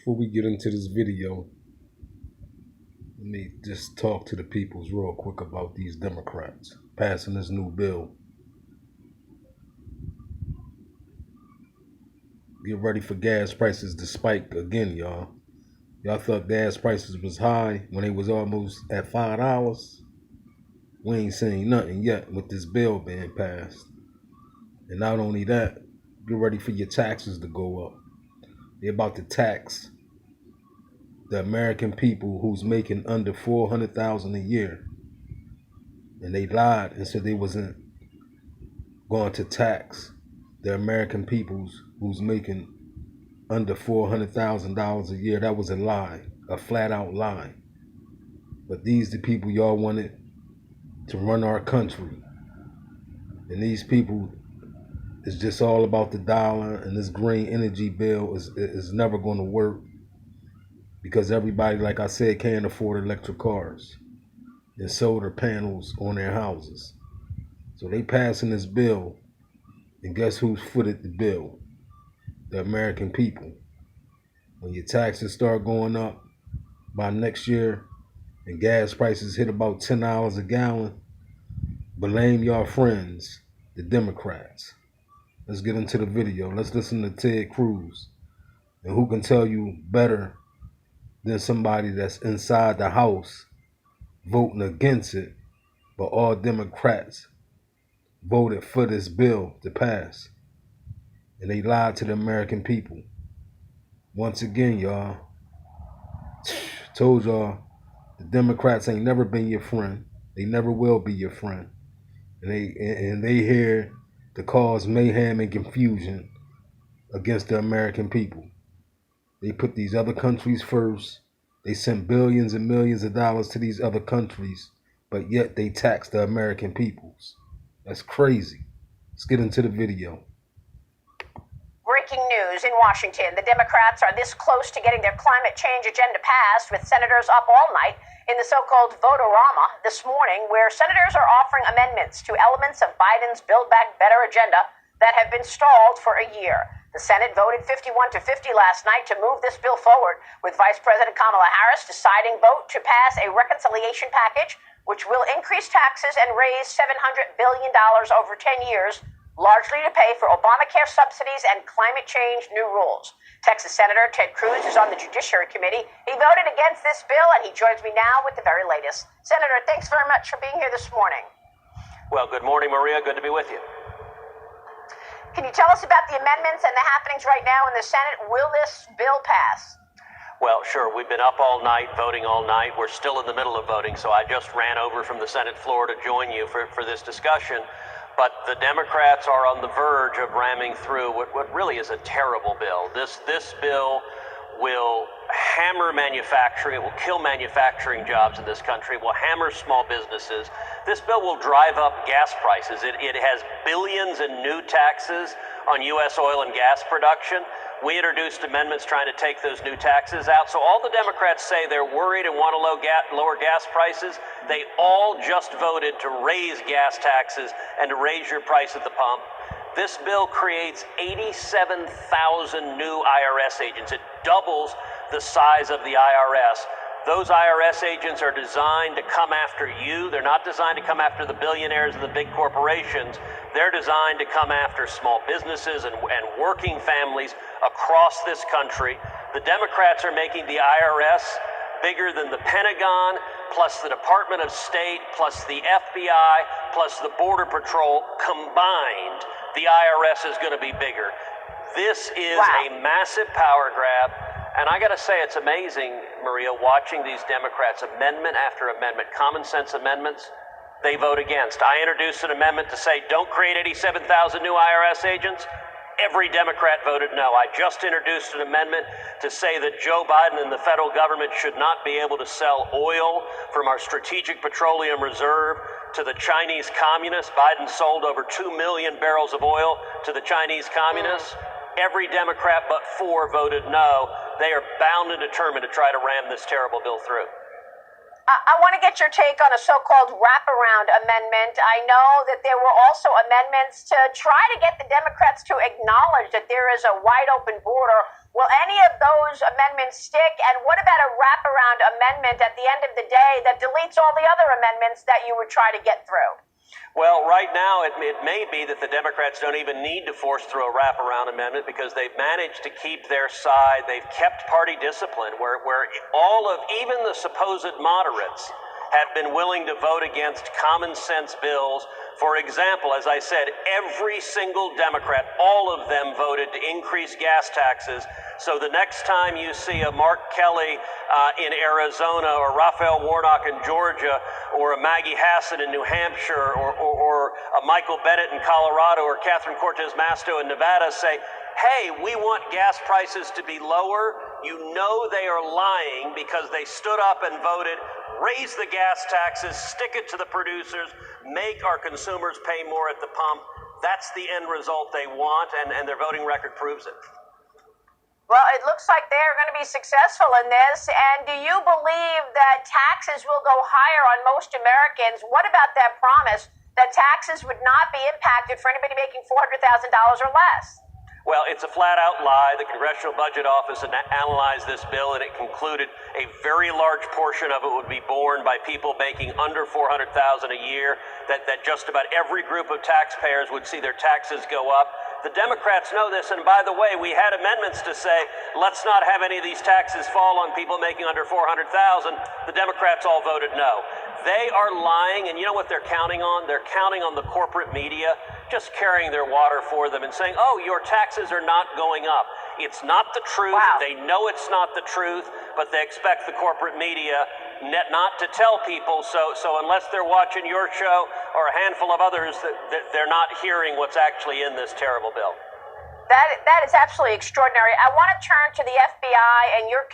Before we get into this video, let me just talk to the peoples real quick about these Democrats passing this new bill. Get ready for gas prices to spike again, y'all. Y'all thought gas prices was high when they was almost at $5. We ain't seen nothing yet with this bill being passed. And not only that, get ready for your taxes to go up. They're about to tax the American people who's making under $400,000 a year. And they lied and said they wasn't going to tax the American people who's making under $400,000 a year. That was a lie, a flat out lie. But these the people y'all wanted to run our country. And these people is just all about the dollar, and this green energy bill is never going to work because everybody, like I said, can't afford electric cars and solar panels on their houses. So they passing this bill, and guess who's footed the bill? The American people. When your taxes start going up by next year and gas prices hit about $10 a gallon, blame your friends, the Democrats. Let's get into the video. Let's listen to Ted Cruz. And who can tell you better than somebody that's inside the House voting against it, but all Democrats voted for this bill to pass. And they lied to the American people. Once again, y'all, told y'all, the Democrats ain't never been your friend. They never will be your friend. And they here to cause mayhem and confusion against the American people. They put these other countries first. They send billions and millions of dollars to these other countries, but yet they tax the American peoples. That's crazy. Let's get into the video. Breaking news in Washington. The Democrats are this close to getting their climate change agenda passed, with senators up all night in the so-called vote-orama this morning, where senators are offering amendments to elements of Biden's Build Back Better agenda that have been stalled for a year. The Senate voted 51 to 50 last night to move this bill forward, with Vice President Kamala Harris deciding vote to pass a reconciliation package, which will increase taxes and raise $700 billion over 10 years, largely to pay for Obamacare subsidies and climate change new rules. Texas Senator Ted Cruz is on the Judiciary Committee. He voted against this bill, and he joins me now with the very latest. Senator, thanks very much for being here this morning. Well, good morning, Maria. Good to be with you. Can you tell us about the amendments and the happenings right now in the Senate? Will this bill pass? Well, sure. We've been up all night, voting all night. We're still in the middle of voting, so I just ran over from the Senate floor to join you for this discussion. But the Democrats are on the verge of ramming through what really is a terrible bill. This bill will hammer manufacturing. It will kill manufacturing jobs in this country. It will hammer small businesses. This bill will drive up gas prices. It has billions in new taxes on U.S. oil and gas production. We introduced amendments trying to take those new taxes out. So all the Democrats say they're worried and want to lower gas prices. They all just voted to raise gas taxes and to raise your price at the pump. This bill creates 87,000 new IRS agents. It doubles the size of the IRS. Those IRS agents are designed to come after you. They're not designed to come after the billionaires and the big corporations. They're designed to come after small businesses and working families across this country. The Democrats are making the IRS bigger than the Pentagon, plus the Department of State, plus the FBI, plus the Border Patrol combined. The IRS is going to be bigger. This is a massive power grab. And I got to say, it's amazing, Maria, watching these Democrats amendment after amendment, common sense amendments, they vote against. I introduced an amendment to say, don't create 87,000 new IRS agents. Every Democrat voted no. I just introduced an amendment to say that Joe Biden and the federal government should not be able to sell oil from our strategic petroleum reserve to the Chinese communists. Biden sold over 2 million barrels of oil to the Chinese communists. Every Democrat but 4 voted no. They are bound and determined to try to ram this terrible bill through. I want to get your take on a so-called wraparound amendment. I know that there were also amendments to try to get the Democrats to acknowledge that there is a wide open border Will any of those amendments stick? And what about a wraparound amendment at the end of the day that deletes all the other amendments that you would try to get through? Well, right now it may be that the Democrats don't even need to force through a wraparound amendment because they've managed to keep their side. They've kept party discipline where all of even the supposed moderates have been willing to vote against common sense bills. For example, as I said, every single Democrat, all of them voted to increase gas taxes. So the next time you see a Mark Kelly in Arizona or Raphael Warnock in Georgia or a Maggie Hassan in New Hampshire or a Michael Bennet in Colorado or Catherine Cortez Masto in Nevada say, hey, we want gas prices to be lower, you know they are lying because they stood up and voted, raise the gas taxes, stick it to the producers, make our consumers pay more at the pump. That's the end result they want, and their voting record proves it. Well, it looks like they're going to be successful in this. And do you believe that taxes will go higher on most Americans? What about that promise that taxes would not be impacted for anybody making $400,000 or less? Well, it's a flat-out lie. The Congressional Budget Office analyzed this bill, and it concluded a very large portion of it would be borne by people making under $400,000 a year, that just about every group of taxpayers would see their taxes go up. The Democrats know this, and by the way, we had amendments to say, let's not have any of these taxes fall on people making under $400,000. The Democrats all voted no. They are lying, and you know what they're counting on? They're counting on the corporate media just carrying their water for them and saying, oh, your taxes are not going up. It's not the truth. Wow. They know it's not the truth, but they expect the corporate media not to tell people. So unless they're watching your show or a handful of others, they're not hearing what's actually in this terrible bill. That is absolutely extraordinary. I want to turn to the FBI and your